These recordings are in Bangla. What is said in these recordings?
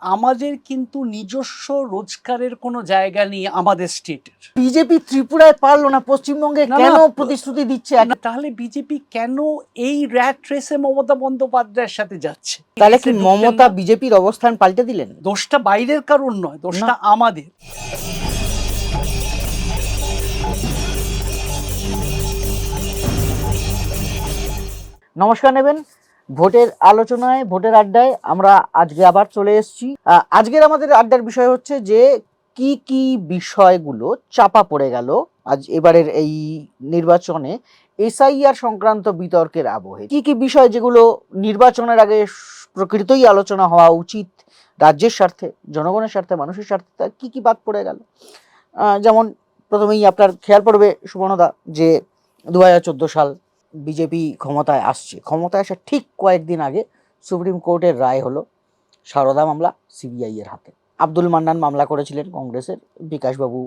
আমাদের কিন্তু নিজস্ব রোজগারের কোনো জায়গা নেই আমাদের স্টেটের। বিজেপি ত্রিপুরায় পারলো না, পশ্চিমবঙ্গে না, কেন না, প্রতিশ্রুতি দিচ্ছে? না, তাহলে বিজেপি কেন এই র্যাট রেসে মমতা বন্দ্যোপাধ্যায়ের সাথে যাচ্ছে? তাহলে কি মমতা বিজেপির অবস্থান পাল্টে দিলেন? দোষটা বাইরের কারণ নয়, দোষটা আমাদের। নমস্কার নেবেন ভোটের আলোচনায়, ভোটের আড্ডায় আমরা আজকে আবার চলে এসেছি। আজকের আমাদের আড্ডার বিষয় হচ্ছে যে কি কি বিষয়গুলো চাপা পড়ে গেল আজ এবারের এই নির্বাচনে এসআইআর সংক্রান্ত বিতর্কের আবহে। কি কি বিষয় যেগুলো নির্বাচনের আগে প্রকৃতই আলোচনা হওয়া উচিত, রাজ্যের স্বার্থে, জনগণের স্বার্থে, মানুষের স্বার্থে, তার কি কি বাদ পড়ে গেল। যেমন প্রথমেই আপনার খেয়াল পড়বে সুবর্ণদা যে 2014 সাল বিজেপি ক্ষমতায় আসছে, ক্ষমতায় আসার ঠিক কয়েকদিন আগে সুপ্রিম কোর্টের রায় হলো সারদা মামলা সিবিআই এর হাতে। আব্দুল মান্নান মামলা করেছিলেন কংগ্রেসের, বিকাশবাবু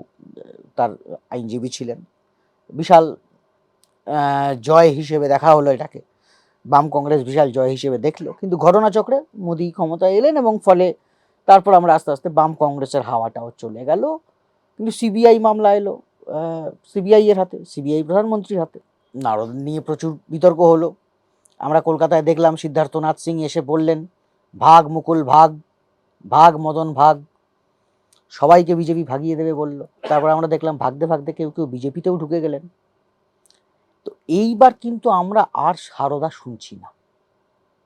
তার আইনজীবী ছিলেন। বিশাল জয় হিসেবে দেখা হলো এটাকে, বাম কংগ্রেস বিশাল জয় হিসেবে দেখলো। কিন্তু ঘটনাচক্রে মোদি ক্ষমতায় এলেন এবং ফলে তারপর আমরা আস্তে আস্তে বাম কংগ্রেসের হাওয়াটাও চলে গেল। কিন্তু সিবিআই মামলা এলো সিবিআই এর হাতে, সিবিআই প্রধানমন্ত্রীর হাতে। নারদ নিয়ে প্রচুর বিতর্ক হলো। আমরা কলকাতায় দেখলাম সিদ্ধার্থনাথ সিং এসে বললেন ভাগ মুকুল ভাগ, ভাগ মদন ভাগ, সবাইকে বিজেপি ভাগিয়ে দেবে বলল। তারপর আমরা দেখলাম ভাগতে ভাগতে কেউ কেউ বিজেপিতেও ঢুকে গেলেন। তো এইবার কিন্তু আমরা আর সারদা শুনছি না,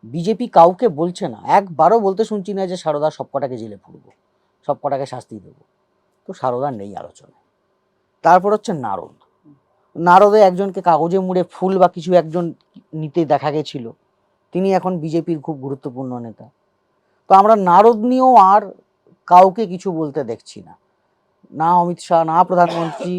বিজেপি কাউকে বলছে না, একবারও বলতে শুনছি না যে সারদা সব কটাকে জেলে পুরবো, সব কটাকে শাস্তি দেবো। তো সারদা নেই আলোচনা। তারপর হচ্ছে নারদ। নারদে একজনকে কাগজে মুড়ে ফুল বা কিছু একজন নিতে দেখা গেছিল, তিনি এখন বিজেপির খুব গুরুত্বপূর্ণ নেতা। তো আমরা নারদ নিয়েও আর কাউকে কিছু বলতে দেখছি না, না অমিত শাহ, না প্রধানমন্ত্রী,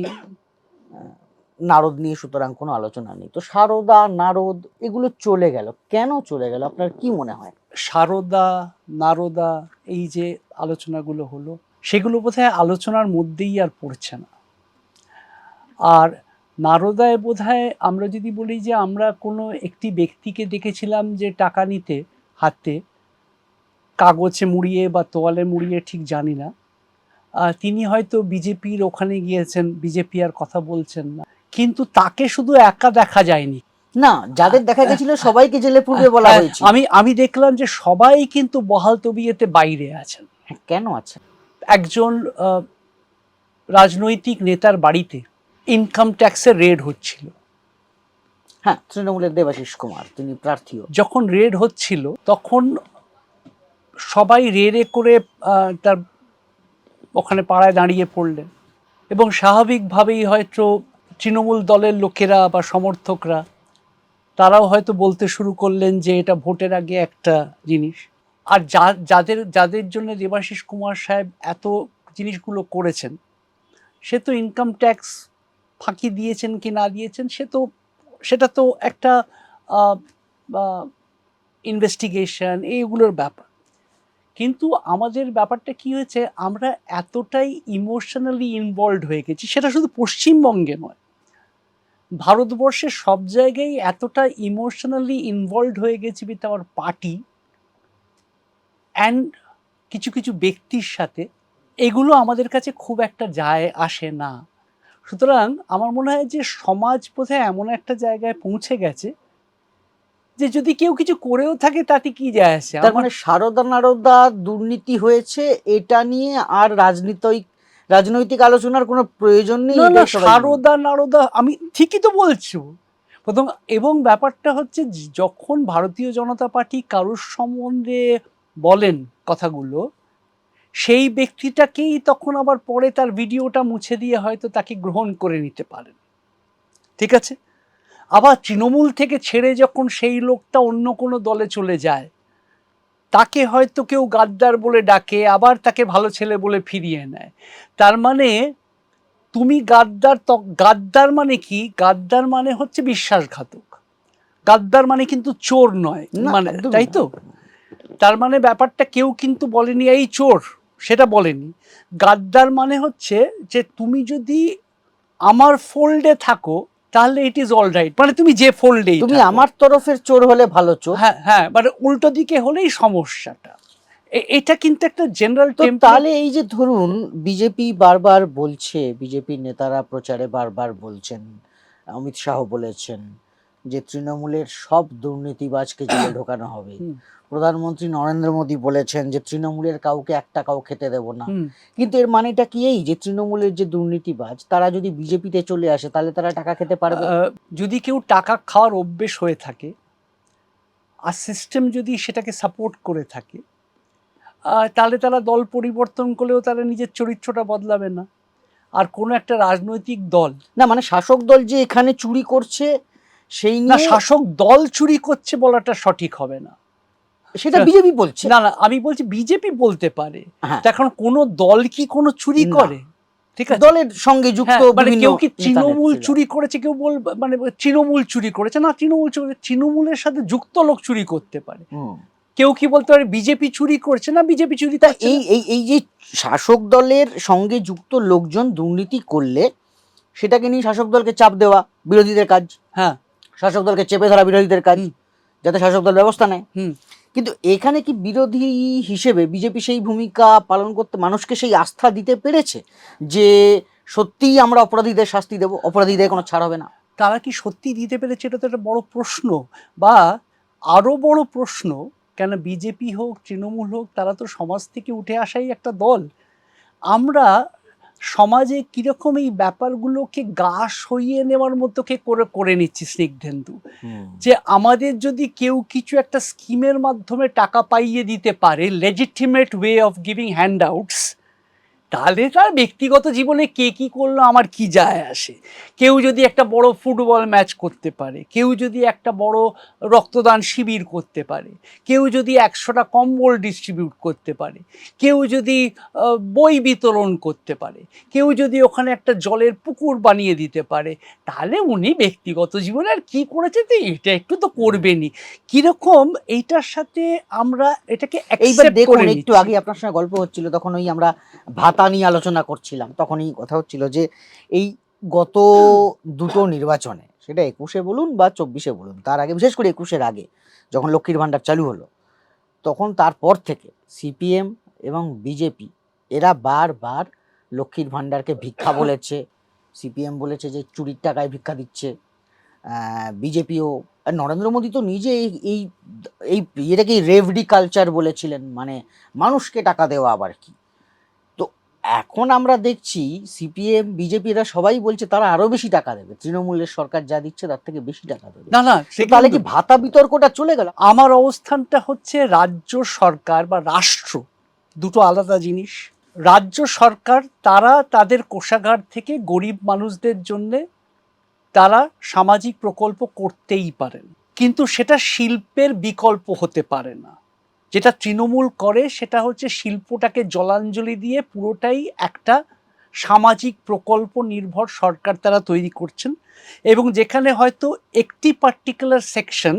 নারদ নিয়ে সুতরাং কোনো আলোচনা নেই। তো সারদা, নারদ এগুলো চলে গেল, কেন চলে গেল আপনার কি মনে হয়? সারদা, নারদা, এই যে আলোচনাগুলো হলো, সেগুলো বোধহয় আলোচনার মধ্যেই আর পড়ছে না। আর নারদায় বোধহয় আমরা যদি বলি যে আমরা কোনো একটি ব্যক্তিকে দেখেছিলাম যে টাকা নিতে হাতে কাগজে মুড়িয়ে বা তোয়ালে মুড়িয়ে, ঠিক জানি না, তিনি হয়তো বিজেপির ওখানে গিয়েছেন, বিজেপি আর কথা বলছেন না। কিন্তু তাকে শুধু একা দেখা যায়নি, না, যাদের দেখা গেছিল সবাইকে জেলে পুরবে বলা হয়েছে। আমি দেখলাম যে সবাই কিন্তু বহাল তবিয়তে বাইরে আছেন। কেন আছেন? একজন রাজনৈতিক নেতার বাড়িতে ইনকাম ট্যাক্সের রেড হচ্ছিল। হ্যাঁ, তৃণমূলের দেবাশিস কুমার, তিনি প্রার্থীও। যখন রেড হচ্ছিল তখন সবাই রেড়ে করে তার ওখানে পাড়ায় দাঁড়িয়ে পড়লেন এবং স্বাভাবিকভাবেই হয়তো তৃণমূল দলের লোকেরা বা সমর্থকরা তারাও হয়তো বলতে শুরু করলেন যে এটা ভোটের আগে একটা জিনিস। আর যাদের জন্য দেবাশিস কুমার সাহেব এত জিনিসগুলো করেছেন, সে তো ইনকাম ট্যাক্স ফাঁকি দিয়েছেন কি না দিয়েছেন সেটা তো একটা ইনভেস্টিগেশন, এইগুলোর ব্যাপার। কিন্তু আমাদের ব্যাপারটা কি হয়েছে, আমরা এতটাই ইমোশনালি ইনভলভড হয়ে গেছি, সেটা শুধু পশ্চিমবঙ্গে নয়, ভারতবর্ষের সব জায়গায় এতটা ইমোশনালি ইনভলভড হয়ে গেছি উইথ আওয়ার পার্টি অ্যান্ড কিছু কিছু ব্যক্তির সাথে, এগুলো আমাদের কাছে খুব একটা যায় আসে না। সুতরাং আমার মনে হয় যে সমাজ বোধহয় এমন একটা জায়গায় পৌঁছে গেছে যে যদি কেউ কিছু করেও থাকে তাতে কি যায় আসে। তার মানে সারদা নারদা দুর্নীতি হয়েছে এটা নিয়ে আর রাজনৈতিক আলোচনার কোনো প্রয়োজন নেই। না, সারদা নারদা আমি ঠিকই তো বলছো প্রথম। এবং ব্যাপারটা হচ্ছে যখন ভারতীয় জনতা পার্টি কারোর সম্বন্ধে বলেন কথাগুলো, সেই ব্যক্তিটাকেই তখন আবার পরে তার ভিডিওটা মুছে দিয়ে হয়তো তাকে গ্রহণ করে নিতে পারেন, ঠিক আছে। আবার তৃণমূল থেকে ছেড়ে যখন সেই লোকটা অন্য কোনো দলে চলে যায়, তাকে হয়তো কেউ গাদ্দার বলে ডাকে, আবার তাকে ভালো ছেলে বলে ফিরিয়ে নেয়। তার মানে তুমি গাদ্দার মানে কি? গাদ্দার মানে হচ্ছে বিশ্বাসঘাতক। গাদ্দার মানে কিন্তু চোর নয়, মানে তাই তো। তার মানে ব্যাপারটা কেউ কিন্তু বলেনি এই চোর, সেটা বলেনি। গাদ্দার মানে হচ্ছে যে তুমি যদি আমার ফোল্ডে থাকো তাহলে ইট ইজ অল রাইট, মানে তুমি যে ফোল্ডে, তুমি আমার তরফের চোর হলে ভালো চোর। হ্যাঁ হ্যাঁ, মানে উল্টো দিকে হলেই সমস্যাটা। এটা কিন্তু একটা জেনারেল তো তাহলে এই যে ধরুন বিজেপি বারবার বলছে, বিজেপির নেতারা প্রচারে বারবার বলছেন, অমিত শাহ বলেছেন যে তৃণমূলের সব দুর্নীতিবাজকে জেলে ঢোকানো হবে, প্রধানমন্ত্রী নরেন্দ্র মোদী বলেছেন যে তৃণমূলের কাউকে এক টাকাও খেতে দেব না, কিন্তু এর মানেটা কি এই যে তৃণমূলের যে দুর্নীতিবাজ তারা যদি বিজেপিতে চলে আসে তাহলে তারা টাকা খেতে পারবে? যদি কেউ টাকা খাওয়ার অভ্যেস হয়ে থাকে আর সিস্টেম যদি সেটাকে সাপোর্ট করে থাকে, তাহলে তারা দল পরিবর্তন করলেও তারা নিজের চরিত্রটা বদলাবে না। আর কোনো একটা রাজনৈতিক দল, না মানে শাসক দল যে এখানে চুরি করছে সেই না, নিয়ে, শাসক দল চুরি করছে বলাটা সঠিক হবে না, সেটা বিজেপি বলছে। না না, আমি বলছি বিজেপি বলতে পারে, হ্যাঁ, এখন কোনো দল কি কোনো চুরি না। করে? ঠিক আছে, দলের সঙ্গে যুক্ত মানে বিভিন্ন কেউ কি তৃণমূল নেতা-নেত্রীরা। চুরি করেছে, কেউ মানে তৃণমূল চুরি করেছে না, তৃণমূলের সাথে যুক্ত লোক চুরি করতে পারে। কেউ কি বলতে পারে বিজেপি চুরি করছে না, বিজেপি চুরি করছে না? এই যে শাসক দলের সঙ্গে যুক্ত লোকজন দুর্নীতি করলে সেটাকে নিয়ে শাসক দলকে চাপ দেওয়া বিরোধীদের কাজ, হ্যাঁ, শাসক দলকে চেপে ধরা বিরোধীদের কাজ, যাতে শাসক দল ব্যবস্থা নেয়। কিন্তু এখানে কি বিরোধী হিসেবে বিজেপি সেই ভূমিকা পালন করতে, মানুষকে সেই আস্থা দিতে পেরেছে যে সত্যিই আমরা অপরাধীদের শাস্তি দেব, অপরাধীদের কোনো ছাড় হবে না? তারা কি সত্যি দিতে পেরেছে, এটা তো একটা বড় প্রশ্ন। বা আরো বড় প্রশ্ন, কেন বিজেপি হোক তৃণমূল হোক, তারা তো সমাজ থেকে উঠে আসাই একটা দল। আমরা সমাজে কিরকম এই ব্যাপারগুলোকে গা সইয়ে নেওয়ার মতো করে নিচ্ছি স্নিগ্ধেন্দু, যে আমাদের যদি কেউ কিছু একটা স্কিমের মাধ্যমে টাকা পাইয়ে দিতে পারে, legitimate way of giving hand outs, তাহলে তার ব্যক্তিগত জীবনে কে কি করলো আমার কি যায় আসে। কেউ যদি একটা বড় ফুটবল ম্যাচ করতে পারে, কেউ যদি একটা বড় রক্তদান শিবির করতে পারে, কেউ যদি 100টা কম্বল ডিস্ট্রিবিউট করতে পারে, কেউ যদি বই বিতরণ করতে পারে, কেউ যদি ওখানে একটা জলের পুকুর বানিয়ে দিতে পারে, তাহলে উনি ব্যক্তিগত জীবনে আর কি করেছে, তো এটা একটু তো করবেনই। কিরকম এইটার সাথে আমরা এটাকে এইবার দেখুন, একটু একটু আগে আপনার সঙ্গে গল্প হচ্ছিল, তখন ওই আমরা ভাতা নিয়ে আলোচনা করছিলাম, তখনই কথা হচ্ছিল যে এই গত দুটো নির্বাচনে, সেটা 21-এ বলুন বা 24-এ বলুন, তার আগে, বিশেষ করে 21-এর আগে যখন লক্ষ্মীর ভাণ্ডার চালু হলো, তখন তারপর থেকে সিপিএম এবং বিজেপি এরা বারবার লক্ষ্মীর ভাণ্ডারকে ভিক্ষা বলেছে। সিপিএম বলেছে যে চুরির টাকায় ভিক্ষা দিচ্ছে, বিজেপিও, নরেন্দ্র মোদী তো নিজে এই এই এটাকে রেভডি কালচার বলেছিলেন, মানে মানুষকে টাকা দেওয়া আবার কি। তো এখন আমরা দেখছি সিপিএম বিজেপি এরা সবাই বলছে তারা আরো বেশি টাকা দেবে, তৃণমূলের সরকার যা দিচ্ছে তার থেকে বেশি টাকা দেবে। না না, তাহলে কি ভাতা বিতর্কটা চলে গেল? আমার অবস্থানটা হচ্ছে রাজ্য সরকার বা রাষ্ট্র দুটো আলাদা জিনিস। রাজ্য সরকার তারা তাদের কোষাগার থেকে গরিব মানুষদের জন্য তারা সামাজিক প্রকল্প করতেই পারেন, কিন্তু সেটা শিল্পের বিকল্প হতে পারে না। যেটা তৃণমূল করে সেটা হচ্ছে শিল্পটাকে জলাঞ্জলি দিয়ে পুরোটাই একটা সামাজিক প্রকল্প নির্ভর সরকার তারা তৈরি করছেন, এবং যেখানে হয়তো একটি পার্টিকুলার সেকশন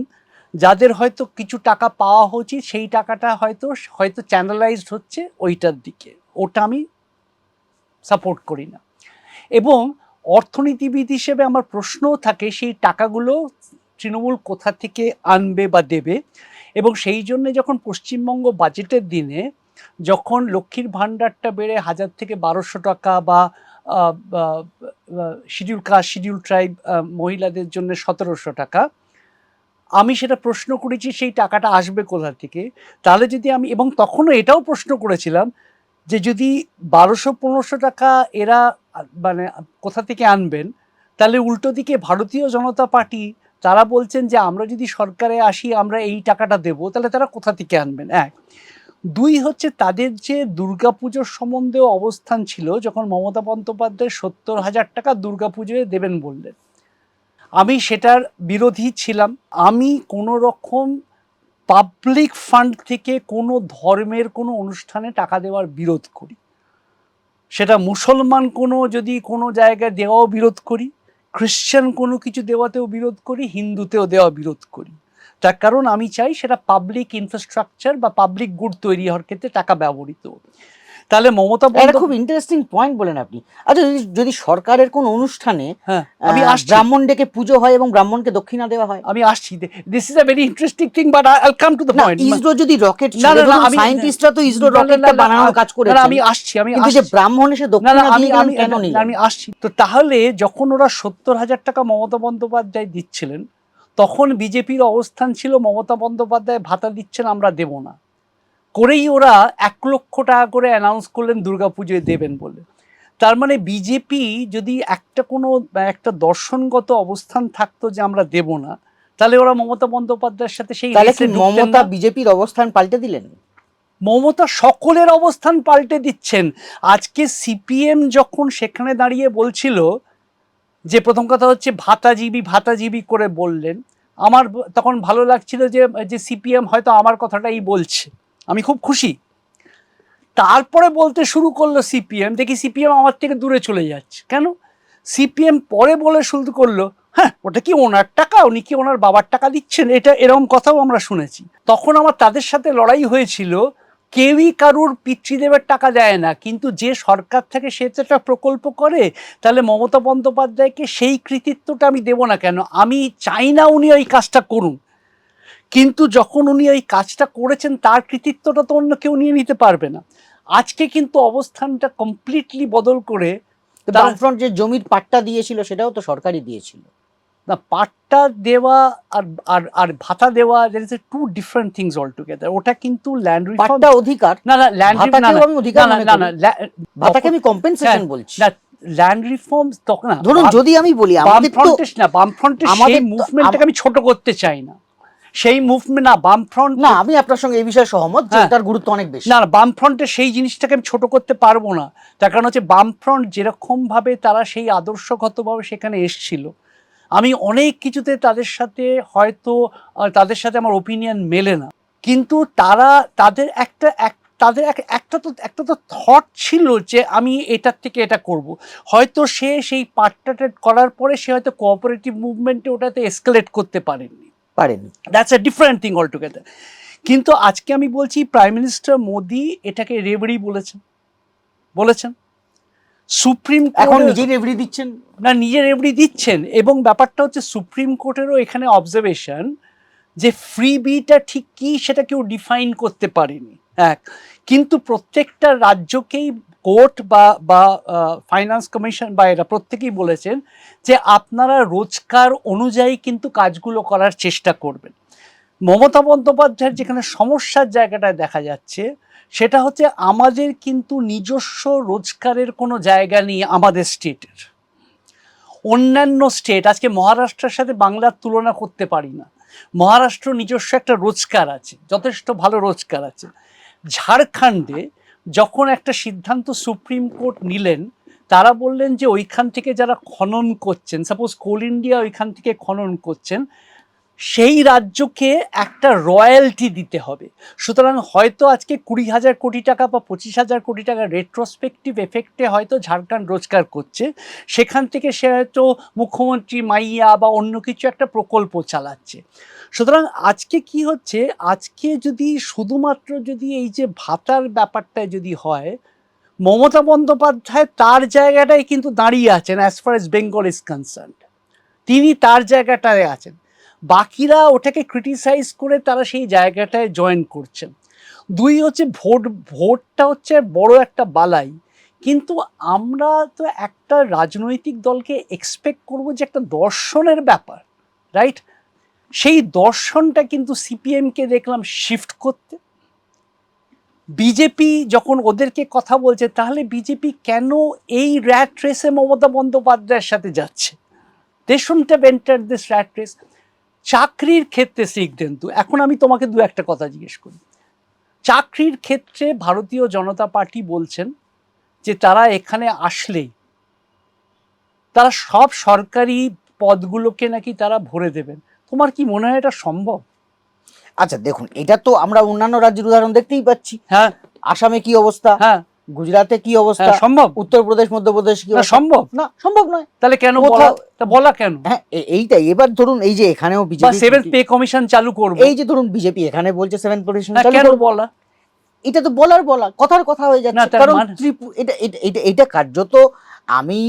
যাদের হয়তো কিছু টাকা পাওয়া উচিত সেই টাকাটা হয়তো হয়তো চ্যানেলাইজড হচ্ছে ওইটার দিকে, ওটা আমি সাপোর্ট করি না। এবং অর্থনীতিবিদ হিসেবে আমার প্রশ্নও থাকে সেই টাকাগুলো তৃণমূল কোথা থেকে আনবে বা দেবে। এবং সেই জন্য যখন পশ্চিমবঙ্গ বাজেটের দিনে যখন লক্ষ্মীর ভাণ্ডারটা বেড়ে 1000 থেকে 1200 টাকা, বা শিডিউল কাস্ট শিডিউল ট্রাইব মহিলাদের জন্য 1700 টাকা, আমি সেটা প্রশ্ন করেছি সেই টাকাটা আসবে কোথা থেকে। তাহলে যদি আমি, এবং তখনও এটাও প্রশ্ন করেছিলাম যে যদি 1200-1500 টাকা এরা মানে কোথা থেকে আনবেন, তাহলে উল্টো দিকে ভারতীয় জনতা পার্টি তারা বলছেন যে আমরা যদি সরকারে আসি আমরা এই টাকাটা দেবো, তাহলে তারা কোথা থেকে আনবেন? এক। দুই হচ্ছে তাদের যে দুর্গাপুজোর সম্বন্ধেও অবস্থান ছিল, যখন মমতা বন্দ্যোপাধ্যায় 70,000 টাকা দুর্গাপুজোয় দেবেন বললেন, আমি সেটার বিরোধী ছিলাম। আমি কোনো রকম পাবলিক ফান্ড থেকে কোনো ধর্মের কোনো অনুষ্ঠানে টাকা দেওয়ার বিরোধ করি, সেটা মুসলমান কোনো যদি কোনো জায়গায় দেওয়াও বিরোধ করি, খ্রিশ্চান কোনো কিছু দেওয়াতেও বিরোধ করি, হিন্দুতেও দেওয়া বিরোধ করি। তার কারণ আমি চাই সেটা পাবলিক ইনফ্রাস্ট্রাকচার বা পাবলিক গুড তৈরি হওয়ার ক্ষেত্রে টাকা ব্যবহৃত। তাহলে মমতা এটা বন্দ্যোপাধ্যায় খুব ইন্টারেস্টিং পয়েন্ট বলেন আপনি। আচ্ছা, যদি সরকারের কোন অনুষ্ঠানে আমি আসছি, ব্রাহ্মণ ডেকে পুজো হয় এবং ব্রাহ্মণকে দক্ষিণা দেওয়া হয়, আমি আসছি, this is a very interesting thing, but I come to the না পয়েন্ট। ইসরো যদি রকেট না ছেড়ে, না না, ধরুন আমি সায়েন্টিস্টরা তো ইসরো না, না, রকেটটা না, বানানোর কাজ না, করেছেন, আমি আসছি, কিন্তু যে ব্রাহ্মণ এসে না দক্ষিণা না, দিয়ে গেলেন কেন নিলেন? আমি আসছি তো। তাহলে যখন ওরা 70,000 টাকা মমতা বন্দ্যোপাধ্যায় দিচ্ছিলেন, তখন বিজেপির অবস্থান ছিল মমতা বন্দ্যোপাধ্যায় ভাতা দিচ্ছেন, আমরা দেব না, করেই ওরা 1,00,000 টাকা করে অ্যানাউন্স করলেন দুর্গাপুজোয় দেবেন বলে। তার মানে বিজেপি যদি একটা দর্শনগত অবস্থান থাকতো যে আমরা দেব না, তাহলে ওরা মমতা বন্দ্যোপাধ্যায়ের সাথে সেই তাহলে কি রেসে ঢুকতেন মমতা না। বিজেপির অবস্থান পাল্টে দিলেন? মমতা সকলের অবস্থান পাল্টে দিচ্ছেন। আজকে সিপিএম যখন সেখানে দাঁড়িয়ে বলছিল, যে প্রথম কথা হচ্ছে ভাতাজীবী করে বললেন, আমার তখন ভালো লাগছিল যে সিপিএম হয়তো আমার কথাটাই বলছে, আমি খুব খুশি। তারপরে বলতে শুরু করলো সিপিএম, দেখি সিপিএম আমার থেকে দূরে চলে যাচ্ছে। কেন? সিপিএম পরে বলে শুরু করলো, হ্যাঁ ওটা কি ওনার টাকা, উনি কি ওনার বাবার টাকা দিচ্ছেন, এরকম কথাও আমরা শুনেছি। তখন আমার তাদের সাথে লড়াই হয়েছিল, কেউই কারুর পিতৃদেবের টাকা দেয় না, কিন্তু যে সরকার থেকে সে তো একটা প্রকল্প করে, তাহলে মমতা বন্দ্যোপাধ্যায়কে সেই কৃতিত্বটা আমি দেব না কেন? আমি চাই না উনি ওই কাজটা করুন, কিন্তু যখন উনি ওই কাজটা করেছেন তার কৃতিত্বটা তো অন্য কেউ নিয়ে নিতে পারবে না। আজকে কিন্তু অবস্থানটা কমপ্লিটলি বদল করে, বামফ্রন্ট যে জমির পাট্টা দিয়েছিল সেটাও তো সরকারই দিয়েছিল। না, পাট্টা দেওয়া আর আর আর ভাতা দেওয়া, there is a two different things altogether. ওটা কিন্তু ল্যান্ড রিফর্ম, পাট্টা অধিকার, না না ল্যান্ড ভাতাকেও আমি অধিকার মনে করি। ভাতাকে আমি কম্পেনসেশন বলছি। না, ল্যান্ড রিফর্ম তখন না, ধরুন যদি আমি বলি আমাদের তো বামফ্রন্টের সেই মুভমেন্টটাকে আমি ছোট করতে চাই না, সেই মুভমেন্ট না বামফ্রন্ট না, আমি আপনার সঙ্গে এই বিষয়ে সহমত যে এটার গুরুত্ব অনেক বেশি। না, বামফ্রন্টের সেই জিনিসটাকে আমি ছোট করতে পারবো না। তার কারণ হচ্ছে বামফ্রন্ট যেরকম ভাবে তারা সেই আদর্শগতভাবে সেখানে এসছিল, আমি অনেক কিছুতে তাদের সাথে হয়তো তাদের সাথে আমার ওপিনিয়ন মেলে না, কিন্তু তাদের একটা তো থট ছিল যে আমি এটার থেকে এটা করব। হয়তো সেই পার্টটা করার পরে সে হয়তো কোঅপারেটিভ মুভমেন্টে ওটাতে এসকেলেট করতে পারেনি। That's a different thing altogether. কিন্তু আজকে আমি বলছি, প্রাইম মিনিস্টার মোদি এটাকে রেবড়ি বলেছেন। সুপ্রিম এখন নিজেই রেবড়ি দিচ্ছেন, না নিজে রেবড়ি দিচ্ছেন, এবং ব্যাপারটা হচ্ছে সুপ্রিম কোর্টেরও এখানে অবজারভেশন যে ফ্রিবিটা ঠিক কি সেটা কেউ ডিফাইন করতে পারেনি। কিন্তু প্রত্যেকটা রাজ্যকেই কোর্ট বা ফাইন্যান্স কমিশন বা এরা প্রত্যেকেই বলেছেন যে আপনারা রোজগার অনুযায়ী কিন্তু কাজগুলো করার চেষ্টা করবেন। মমতা বন্দ্যোপাধ্যায়ের যেখানে সমস্যার জায়গাটায় দেখা যাচ্ছে, সেটা হচ্ছে আমাদের কিন্তু নিজস্ব রোজগারের কোনো জায়গা নেই আমাদের স্টেটের। অন্যান্য স্টেট, আজকে মহারাষ্ট্রের সাথে বাংলার তুলনা করতে পারি না। মহারাষ্ট্র নিজস্ব একটা রোজগার আছে, যথেষ্ট ভালো রোজগার আছে। ঝাড়খণ্ডে যখন একটা সিদ্ধান্ত সুপ্রিম কোর্ট নিলেন, তারা বললেন যে ওইখান থেকে যারা খনন করছেন, সাপোজ কোল ইন্ডিয়া ওইখান থেকে খনন করছেন, সেই রাজ্যকে একটা রয়্যালটি দিতে হবে। সুতরাং হয়তো আজকে 20,000 কোটি টাকা বা 25,000 কোটি টাকা রেট্রোস্পেক্টিভ এফেক্টে হয়তো ঝাড়খণ্ড রোজগার করছে, সেখান থেকে সে হয়তো মুখ্যমন্ত্রী মাইয়া বা অন্য কিছু একটা প্রকল্প চালাচ্ছে। সুতরাং আজকে কি হচ্ছে, আজকে যদি শুধুমাত্র যদি এই যে ভাতার ব্যাপারটা যদি হয়, মমতা বন্দ্যোপাধ্যায় তার জায়গাটায় কিন্তু দাঁড়িয়ে আছেন as far age Bengal is concerned, তিনি তার জায়গাটায় আছেন, বাকিরা ওটাকে ক্রিটিসাইজ করে তারা সেই জায়গাটায় জয়েন করছেন। দুই হচ্ছে ভোটটা হচ্ছে বড় একটা বালাই, কিন্তু আমরা তো একটা রাজনৈতিক দলকে এক্সপেক্ট করব যে একটা দর্শনের ব্যাপার, রাইট? সেই দর্শনটা কিন্তু সিপিএমকে দেখলাম শিফট করতে। বিজেপি যখন ওদেরকে কথা বলছে, তাহলে বিজেপি কেন এই র্যাট রেসে মমতা বন্দ্যোপাধ্যায়ের সাথে যাচ্ছে? They shouldn't have entered this rat race. চাকরির ক্ষেত্রে শিখদেন্তু, এখন আমি তোমাকে দু একটা কথা জিজ্ঞেস করি। চাকরির ক্ষেত্রে ভারতীয় জনতা পার্টি বলছেন যে তারা এখানে আসলেই তারা সব সরকারি পদগুলোকে নাকি তারা ভরে দেবেন। তোমার কি মনে হয় এটা সম্ভব? আচ্ছা দেখুন, এটা তো আমরা অন্যান্য রাজ্যের উদাহরণ দেখতেই পাচ্ছি। হ্যাঁ, আসামে কি অবস্থা, হ্যাঁ, গুজরাটে কি অবস্থা, সম্ভব? উত্তরপ্রদেশ মধ্যপ্রদেশ কি অবস্থা? সম্ভব না, সম্ভব নয়। তাহলে কেন বলা কেন? হ্যাঁ, এইটাই। এবার ধরুন এই যে এখানেও বিজেপি 7th পে কমিশন চালু করবে, এই যে ধরুন বিজেপি এখানে বলছে 7th কমিশন কেন চালু করবে, বলা? এটা তো বলা কথার কথা হয়ে না, যাচ্ছে, তার কারণ মানে- এটা কার্যত আমি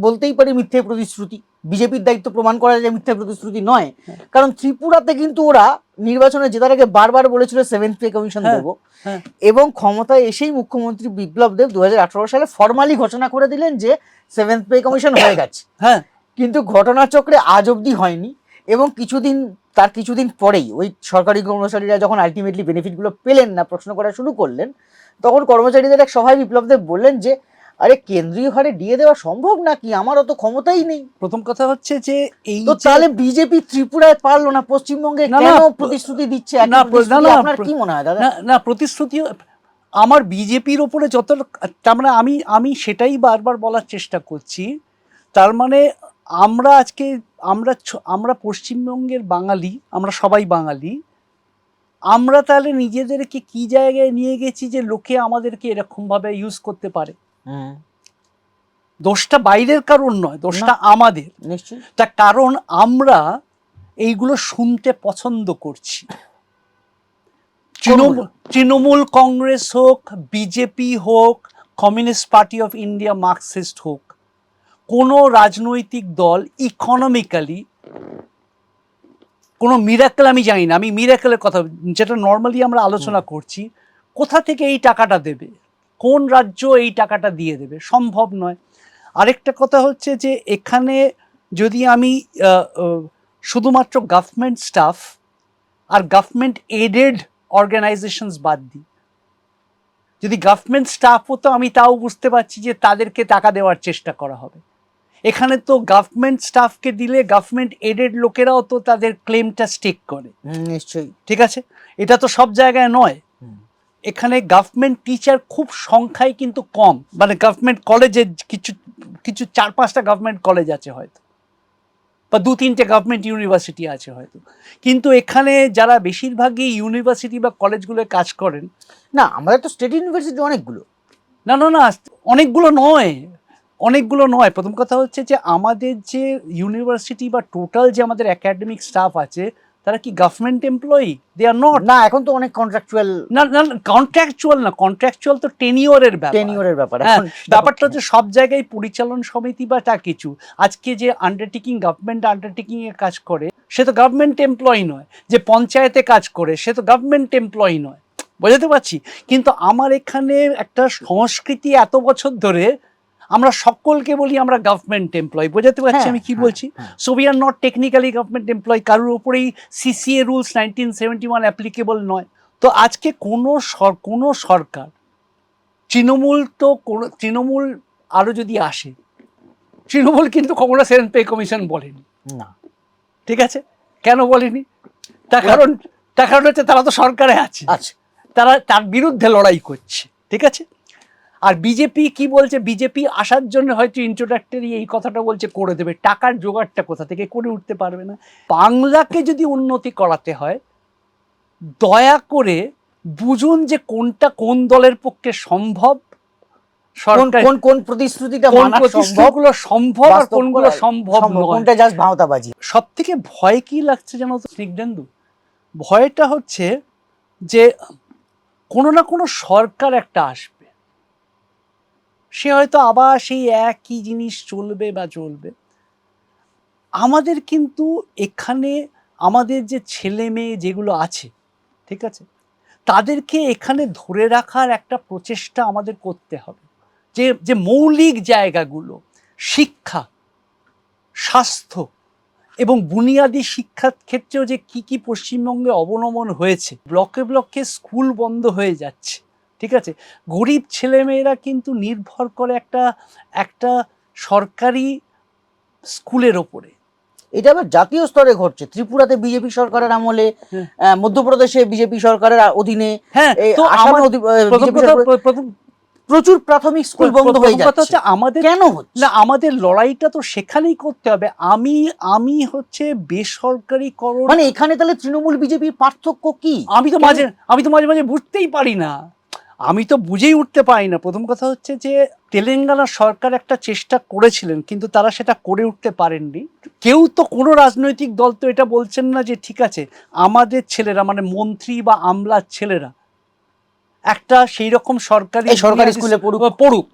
বলতেই পারি মিথ্যে প্রতিশ্রুতি। বিজেপির দায়িত্ব প্রমাণ করা যায় মিথ্যে প্রতিশ্রুতি নয়, কারণ ত্রিপুরাতে কিন্তু ওরা নির্বাচনে জেতার আগে বারবার বলেছিল 7th পে কমিশন হ্যাঁ, দেবো, হ্যাঁ। এবং ক্ষমতায় এসেই মুখ্যমন্ত্রী বিপ্লব দেব 2018 সালে ফর্মালি ঘোষণা করে দিলেন যে 7th পে কমিশন হয়ে গেছে। হ্যাঁ, কিন্তু ঘটনাচক্রে আজ অবধি হয়নি, এবং কিছুদিন পরেই ওই সরকারি কর্মচারীরা যখন আলটিমেটলি বেনিফিটগুলো পেলেন না, প্রশ্ন করা শুরু করলেন, তখন কর্মচারীদের এক সভায় বিপ্লব দেব বললেন যে আরে কেন্দ্রীয় হারে ডিএ দেওয়া সম্ভব নাকি, আমার অত ক্ষমতাই নেই। প্রথম কথা হচ্ছে যে এই তো যে তাহলে বিজেপি ত্রিপুরায় পারলো না, পশ্চিমবঙ্গে না, কেন না, প্রতিশ্রুতি দিচ্ছে? একই না, প্রতিশ্রুতি, না, আপনার কি মনে হয় দাদা? না, না, প্রতিশ্রুতি আমার বিজেপির ওপরে যত, তার মানে আমি সেটাই বারবার বলার চেষ্টা করছি। তার মানে আমরা আজকে আমরা পশ্চিমবঙ্গের বাঙালি, আমরা সবাই বাঙালি। আমরা তাহলে নিজেদেরকে কি জায়গায় নিয়ে গেছি যে লোকে আমাদেরকে এরকম ভাবে ইউজ করতে পারে? দোষটা বাইরের কারণ নয়, দোষটা আমাদের। নিশ্চয়ই। তার কারণ আমরা এইগুলো শুনতে পছন্দ করছি। তৃণমূল কংগ্রেস হোক, বিজেপি হোক, communist party of India, Marxist হোক, কোনো রাজনৈতিক দল ইকোনমিক্যালি কোনো মিরাকেল, আমি জানি না, আমি মিরাকেলের কথা যেটা নর্মালি আমরা আলোচনা করছি, কোথা থেকে এই টাকাটা দেবে, কোন রাজ্য এই টাকাটা দিয়ে দেবে, সম্ভব নয়। আরেকটা কথা হচ্ছে যে এখানে যদি আমি শুধুমাত্র গভর্নমেন্ট স্টাফ আর গভর্নমেন্ট এডেড অর্গানাইজেশনস বাদ দিই, যদি গভর্নমেন্ট স্টাফ হতো আমি তাও বুঝতে পারছি যে তাদেরকে টাকা দেওয়ার চেষ্টা করা হবে। এখানে তো গভর্নমেন্ট স্টাফকে দিলে গভর্নমেন্ট এডেড লোকেরাও তো তাদের ক্লেমটা স্টেক করে। নিশ্চয়ই। ঠিক আছে, এটা তো সব জায়গায় নয়। এখানে গভর্নমেন্ট টিচার খুব সংখ্যায় কিন্তু কম, মানে গভর্নমেন্ট কলেজে কিছু 4-5টা গভর্নমেন্ট কলেজ আছে হয়তো, বা 2-3টে গভর্নমেন্ট ইউনিভার্সিটি আছে হয়তো, কিন্তু এখানে যারা বেশিরভাগই ইউনিভার্সিটি বা কলেজগুলোয় কাজ করেন, না আমাদের তো স্টেট ইউনিভার্সিটি অনেকগুলো। না, অনেকগুলো নয়। প্রথম কথা হচ্ছে যে আমাদের যে ইউনিভার্সিটি বা টোটাল যে আমাদের একাডেমিক স্টাফ আছে, তারা কি government employee? They are not. না, এখন তো অনেক কন্ট্রাকচুয়াল। না, কন্ট্রাকচুয়াল তো টেনিওরের ব্যাপার। হ্যাঁ, ব্যাপারটা হচ্ছে সব জায়গায় পরিচালন সমিতি বা তা কিছু। আজকে যে গভর্নমেন্ট আন্ডারটেকিং এ কাজ করে, সে তো গভর্নমেন্ট এমপ্লয়ি নয়। যে পঞ্চায়েতে কাজ করে, সে তো গভর্নমেন্ট এমপ্লয়ি নয়। বোঝাতে পারছি? কিন্তু আমার এখানে একটা সংস্কৃতি এত বছর ধরে আমরা সকলকে বলি আমরা গভর্নমেন্ট এমপ্লয়ি। বোঝাতে পারছি আমি কি বলছি? So we are not technically government employee. কারোর উপরেই সিসিএ রুলস 1971 অ্যাপ্লিকেবল নয়। তো আজকে কোনো সরকার, তৃণমূল আরো যদি আসে, তৃণমূল কিন্তু কখনো 7th পে কমিশন বলেনি না। ঠিক আছে, কেন বলেনি? তার কারণ হচ্ছে তারা তো সরকারে আছে, তারা তার বিরুদ্ধে লড়াই করছে। ঠিক আছে। আর বিজেপি কি বলছে? বিজেপি আসার জন্য হয়তো ইন্ট্রোডাক্টরি এই কথাটা বলছে করে দেবে, টাকার জোগাড়টা কোথা থেকে করে উঠতে পারবে না। বাংলাকে যদি উন্নতি করাতে হয়, দয়া করে বুঝুন যে কোনটা কোন দলের পক্ষে সম্ভব, কোন প্রতিশ্রুতিটা মানা সম্ভব আর কোনগুলো সম্ভব নয়, কোনটা জাস্ট ভাওতাবাজি। সব থেকে ভয় কি লাগছে জানো তো স্নিগ্ধেন্দু? ভয়টা হচ্ছে যে কোনো না কোনো সরকার একটা আসবে, সে হয়তো আবার সেই একই জিনিস চলবে। আমাদের কিন্তু এখানে আমাদের যে ছেলে মেয়ে যেগুলো আছে, ঠিক আছে, তাদেরকে এখানে ধরে রাখার একটা প্রচেষ্টা আমাদের করতে হবে। যে মৌলিক জায়গাগুলো, শিক্ষা, স্বাস্থ্য এবং বুনিয়াদী শিক্ষার ক্ষেত্রেও যে কি পশ্চিমবঙ্গে অবনমন হয়েছে, ব্লকে স্কুল বন্ধ হয়ে যাচ্ছে। ঠিক আছে, গরিব ছেলেমেয়েরা কিন্তু নির্ভর করে একটা সরকারি স্কুলের ওপরে। এটা আবার জাতীয় স্তরে ঘটছে। ত্রিপুরাতে বিজেপি সরকারের আমলে, মধ্যপ্রদেশে বিজেপি সরকারের অধীনে, প্রচুর প্রাথমিক স্কুল বন্ধ হয়ে যাচ্ছে। আমাদের কেন হচ্ছে? না, আমাদের লড়াইটা তো সেখানেই করতে হবে। আমি হচ্ছে বেসরকারিকরণ, মানে এখানে তাহলে তৃণমূল বিজেপির পার্থক্য কি? আমি তো মাঝে বুঝতেই পারি না, আমি তো বুঝেই উঠতে পারি না। প্রথম কথা হচ্ছে যে তেলেঙ্গানা সরকার একটা চেষ্টা করেছিলেন, কিন্তু তারা সেটা করে উঠতে পারেননি। কেউ তো, কোনো রাজনৈতিক দল তো এটা বলছেন না যে ঠিক আছে আমাদের ছেলেরা, মানে মন্ত্রী বা আমলার ছেলেরা একটা সেই রকম সরকারি স্কুলে পড়ুক। পড়ুক,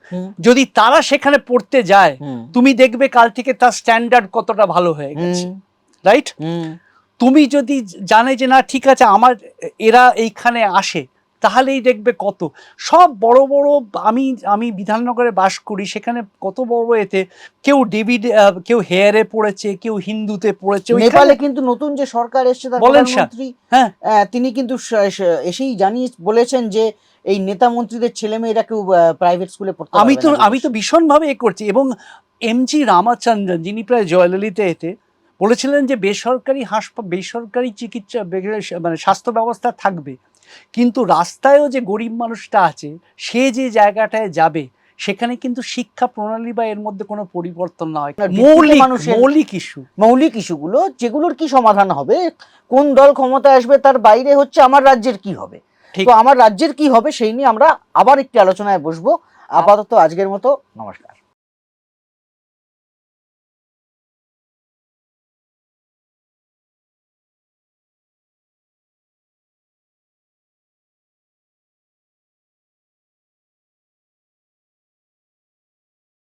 যদি তারা সেখানে পড়তে যায় তুমি দেখবে কাল থেকে তার স্ট্যান্ডার্ড কতটা ভালো হয়ে গেছে, রাইট? তুমি যদি জানে যে না ঠিক আছে আমার এরা এইখানে আসে, তাহলেই দেখবে কত সব বড় বড়, আমি বিধাননগরে বাস করি, সেখানে কত বড় এতে কেউ কেউ হেয়ারে পড়েছে, কেউ হিন্দুতে পড়েছে। নেপালে কিন্তু নতুন যে সরকার এসেছে তার প্রধানমন্ত্রী, তিনি কিন্তু এসেই বলেছেন যে এই নেতা মন্ত্রীদের ছেলে মেয়েরা কেউ প্রাইভেট স্কুলে পড়তে পারবে না। আমি তো ভীষণভাবে করছি। এবং এমজি রামাচন্দ্রন, যিনি প্রায় জয়ললিতা এতে বলেছিলেন যে বেসরকারি চিকিৎসা মানে স্বাস্থ্য ব্যবস্থা থাকবে, কিন্তু রাস্তায়ও যে গরিব মানুষটা আছে সে যে জায়গাটায় যাবে সেখানে কিন্তু শিক্ষা প্রণালী বা এর মধ্যে কোনো পরিবর্তন না হয়। মৌলিক ইস্যুগুলো যেগুলোর কি সমাধান হবে, কোন দল ক্ষমতায় আসবে তার বাইরে হচ্ছে আমার রাজ্যের কি হবে। তো আমার রাজ্যের কি হবে সেই নিয়ে আমরা আবার একটি আলোচনায় বসবো। আপাতত আজকের মতো নমস্কার।